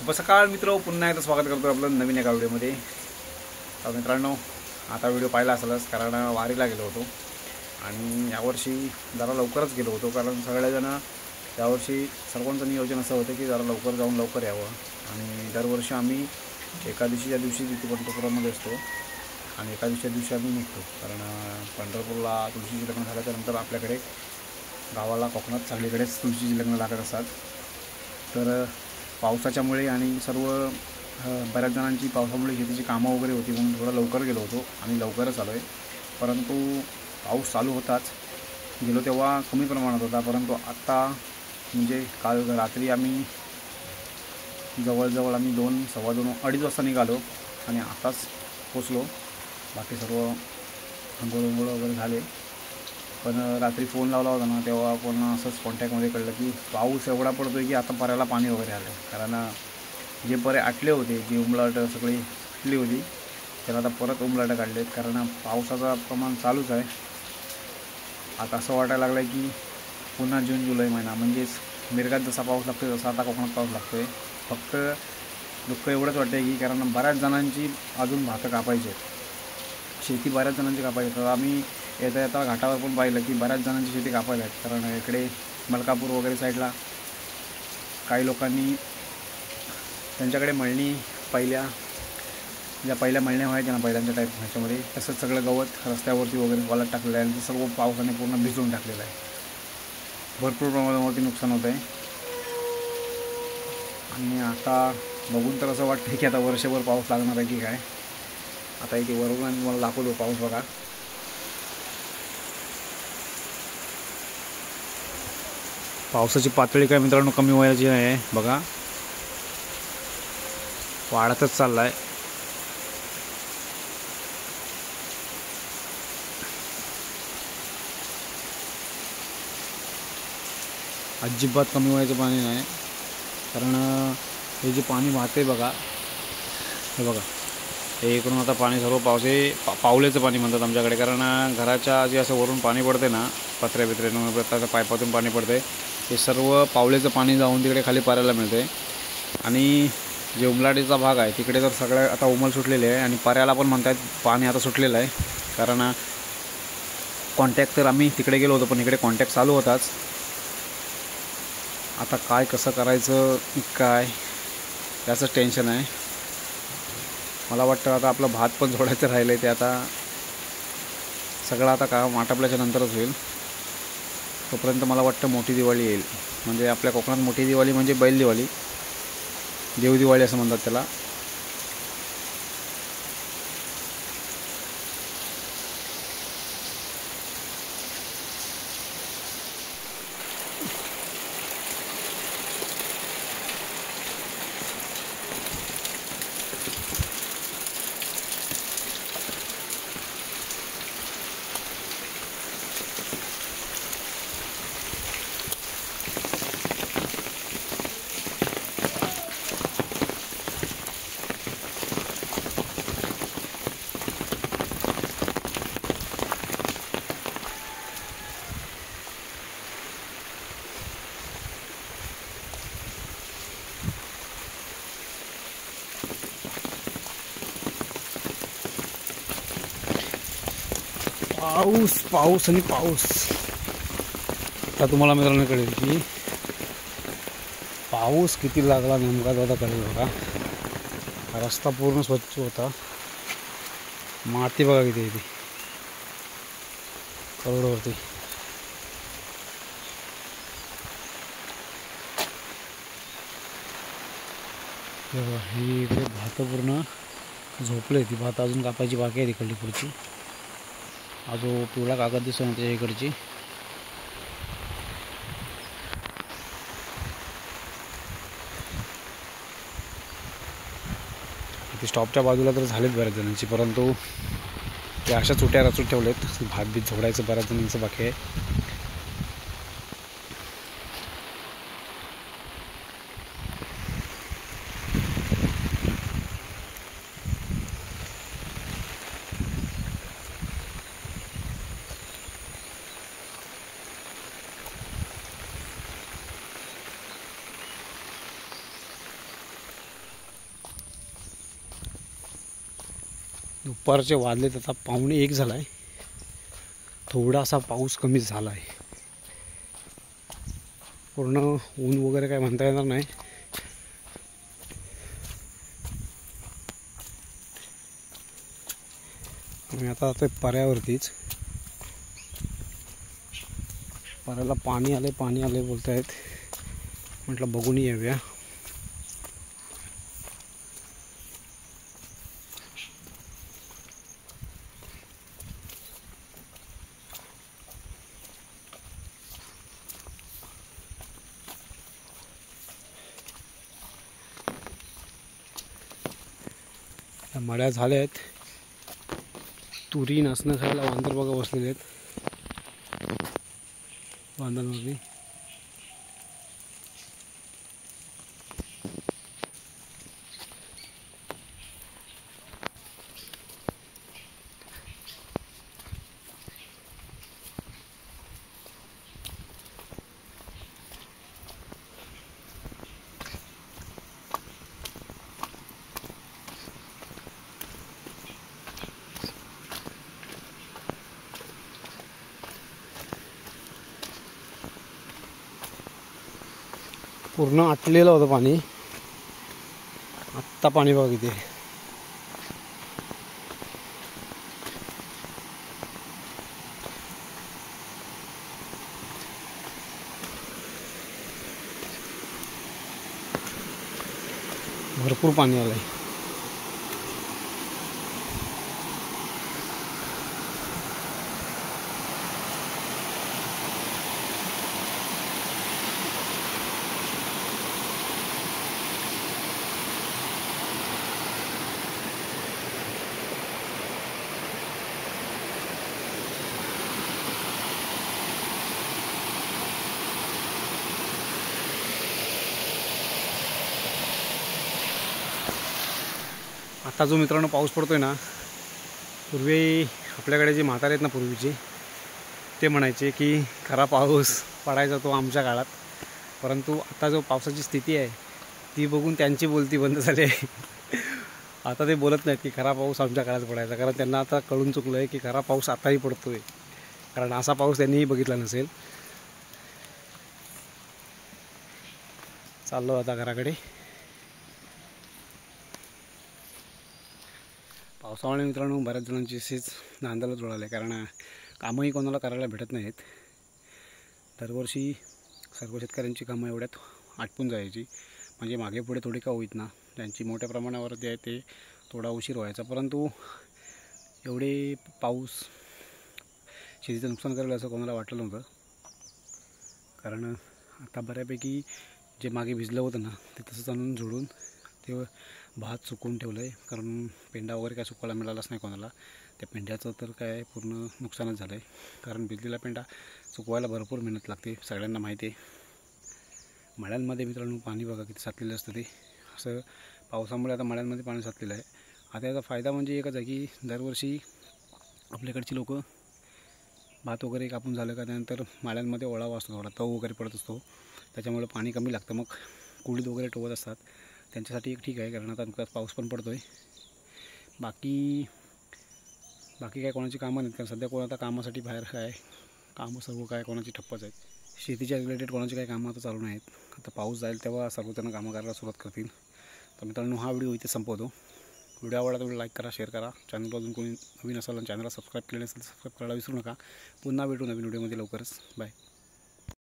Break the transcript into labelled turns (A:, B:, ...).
A: शुभ सकाळ मित्र, पुन्हा एकदा स्वागत करतो आपलं नवीन एका व्हिडिओमध्ये। तर मित्रांनो, आता व्हिडिओ पाहिला असेलच, कारण वारीला गेलो होतो आणि यावर्षी जरा लवकरच गेलो होतो, कारण सगळेजण यावर्षी सर्वांचं नियोजन असं होतं की जरा लवकर जाऊन लवकर यावं। आणि दरवर्षी आम्ही एकादशीच्या दिवशी तिथे पंढरपुरामध्ये असतो आणि एकादशीच्या दिवशी आम्ही निघतो, कारण पंढरपूरला तुळशीची लग्न झाल्यानंतर आपल्याकडे गावाला कोकणात सगळीकडेच तुळशीची लग्न लागत असतात। तर पावसाच्यामुळे आणि सर्व बऱ्याच जणांची पावसामुळे शेतीची कामं वगैरे होती, म्हणून थोडं लवकर गेलो होतो आणि लवकरच आलो आहे। परंतु पाऊस चालू होताच गेलो तेव्हा कमी प्रमाणात होता, परंतु आत्ता म्हणजे काल रात्री आम्ही जवळजवळ 2, सव्वा 2, 2:30 वाजता निघालो आणि आताच पोचलो। बाकी सर्व अंघोळ वगैरे झाले, पण रात्री फोन लावला होता ना, तेव्हा पण असंच कॉन्टॅक्टमध्ये कळलं की पाऊस एवढा पडतो आहे की आता पर्याला पाणी वगैरे आलं आहे। कारण जे परे आटले होते, जी उमलाट सगळी आटली होती, त्याला आता परत उमलाटं काढले आहेत, कारण पावसाचं प्रमाण चालूच आहे। आता असं वाटायला लागलं आहे की पुन्हा जून जुलै महिना म्हणजेच मिरगात जसा पाऊस लागतो तसा आता कोकणात पाऊस लागतो आहे। फक्त दुःख एवढंच वाटतं की कारण बऱ्याच जणांची अजून भातं कापायची आहेत, शेती बऱ्याच जणांची कापायची। तर आम्ही येता घाटावर पण पाहिलं की बऱ्याच जणांची शेती कापायला आहेत, कारण इकडे मलकापूर वगैरे साईडला काही लोकांनी त्यांच्याकडे मळणी पहिल्या मळण्या व्हायच्या ना, पहिल्यांच्या टाईप ह्याच्यामध्ये तसंच सगळं गवत रस्त्यावरती वगैरे वाळत टाकलेलं आहे आणि ते सर्व पावसाने पूर्ण भिजवून टाकलेलं आहे। भरपूर प्रमाणावरती नुकसान होतं आहे आणि आता बघून तर असं वाटतं की आता वर्षभर पाऊस लागणार आहे की काय। आता इथे वरून मला दाखवतो पाऊस बघा, पावसाची पातळी काय मित्रांनो कमी व्हायची नाही बघा, वाढतच चालला आहे। अजिबात कमी व्हायचं पाणी नाही, कारण हे जे पाणी वाहते बघा, हे बघा, हे इकडून आता पाणी सर्व पावलेचं पाणी म्हणतात आमच्याकडे, कारण घराच्या जे असं वरून पाणी पडते ना, पत्र्याच्या पाईपातून पाणी पडते, ते सर्व पावलेचं पाणी जाऊन तिकडे खाली पारायला मिळते। आणि जे उमलाटीचा भाग आहे तिकडे तर सगळं आता उमल सुटलेले आहे आणि पाऱ्याला पण म्हणतात पाणी आता सुटलेलं आहे। कारण कॉन्टॅक्ट तर आम्ही तिकडे गेलो होतो, पण इकडे कॉन्टॅक्ट चालू होताच। आता काय कसं करायचं काय याचं टेन्शन आहे। मला वाटतं आता आपलं भात पण जोडायचं राहिलं आहे, ते आता सगळं आता काम आटपल्याच्या नंतरच होईल। तोपर्यंत मला वाटतं मोठी दिवाळी येईल, म्हणजे आपल्या कोकणात मोठी दिवाळी म्हणजे बैल दिवाळी, देवदिवाळी असं म्हणतात त्याला। पाऊस आणि पाऊस, आता तुम्हाला मित्रांनो कळेल की पाऊस किती लागला नेमका, आता कळेल बघा। रस्ता पूर्ण स्वच्छ होता, माती बघा किती येते करोडवरती। ही इकडे भात पूर्ण झोपले, ती भात अजून कापायची बाकी आहे तिकडली पुढची। अजून पिवळा कागद दिसतो ना त्याच्या इकडची, इथे स्टॉपच्या बाजूला तर झालेत बऱ्याच जणांची, परंतु ते अशा चुट्या रचून ठेवलेत, भात बीत झोडायचं बऱ्याच जणांचं बाकी आहे।
B: दुपारचे वाजलेत आता 1:15 झाला आहे. थोडासा पाऊस कमी झाला आहे. पूर्ण ऊन वगैरे काय म्हणता येणार नाही. मी आता जातोय पर्यावरतीच. पर्याला पाणी आले बोलतायत. म्हटलं बघून येऊया. मळ्या झाल्या आहेत. तुरी नाचणं खायला वांदर बघा बसलेले आहेत वांदरांवरती. पूर्ण आटलेलं होतं पाणी. आत्ता पाणी बघा किती. भरपूर पाणी आलंय. आता जो मित्रांनो पाऊस पडतोय ना, पूर्वी आपल्याकडे जे म्हातारे आहेत ना पूर्वीचे, ते म्हणायचे की खरा पाऊस पडायचा तो आमच्या काळात. परंतु आता जो पावसाची स्थिती आहे ती बघून त्यांची बोलती बंद झाली आहे. आता ते बोलत नाहीत की खरा पाऊस आमच्या काळात पडायचा, कारण त्यांना आता कळून चुकलं आहे की खरा पाऊस आताही पडतोय, कारण असा पाऊस त्यांनीही बघितला नसेल. चाललो आता घराकडे. पावसामुळे मित्रांनो बऱ्याच जणांची अशीच नांदाला जुळाले, कारण कामंही कोणाला करायला भेटत नाहीत. दरवर्षी सर्व शेतकऱ्यांची कामं एवढ्यात आटपून जायची, म्हणजे मागे पुढे थोडी का होईत ना, ज्यांची मोठ्या प्रमाणावरती आहे ते थोडा उशीर व्हायचा. परंतु एवढे पाऊस शेतीचं नुकसान करेल असं कोणाला वाटलं नव्हतं, कारण आता बऱ्यापैकी जे मागे भिजलं होतं ना ते तसंच आणून जोडून ते भात सुकवून ठेवलं आहे. कारण पेंडा वगैरे काय सुकवायला मिळालाच नाही कोणाला. त्या पेंड्याचं तर काय पूर्ण नुकसानच झालं आहे, कारण भिजलेला पेंडा सुकवायला भरपूर मेहनत लागते, सगळ्यांना माहिती आहे. मळ्यांमध्ये मित्रांनो पाणी बघा किती साचलेलं असतं. ते असं पावसामुळे आता मळ्यांमध्ये पाणी साचलेलं आहे. आता याचा फायदा म्हणजे एकच आहे की दरवर्षी आपल्याकडची लोक भात वगैरे कापून झालं का त्यानंतर मळ्यांमध्ये ओळावा असतो, थोडा तव वगैरे पडत असतो, त्याच्यामुळे पाणी कमी लागतं. मग कुळीत वगैरे टोवत असतात, त्यांच्यासाठी एक ठीक आहे, कारण आता नुकताच पाऊस पण पडतो आहे. बाकी काय कोणाची कामं नाहीत, कारण सध्या कोण आता कामासाठी बाहेर काय कामं सर्व काय कोणाची ठप्पच आहेत. शेतीच्या रिलेटेड कोणाची काही कामं आता चालू नाहीत. आता पाऊस जाईल तेव्हा सर्वजण कामं करायला सुरुवात करतील. तर मित्रांनो हा व्हिडिओ इथे संपवतो. व्हिडिओ आवडला तर लाईक करा, शेअर करा. चॅनलला अजून कोणी नवीन असाल आणि चॅनलला सबस्क्राईब केले असेल तर सबस्क्राईब करायला विसरू नका. पुन्हा भेटू नवीन व्हिडिओमध्ये लवकरच. बाय.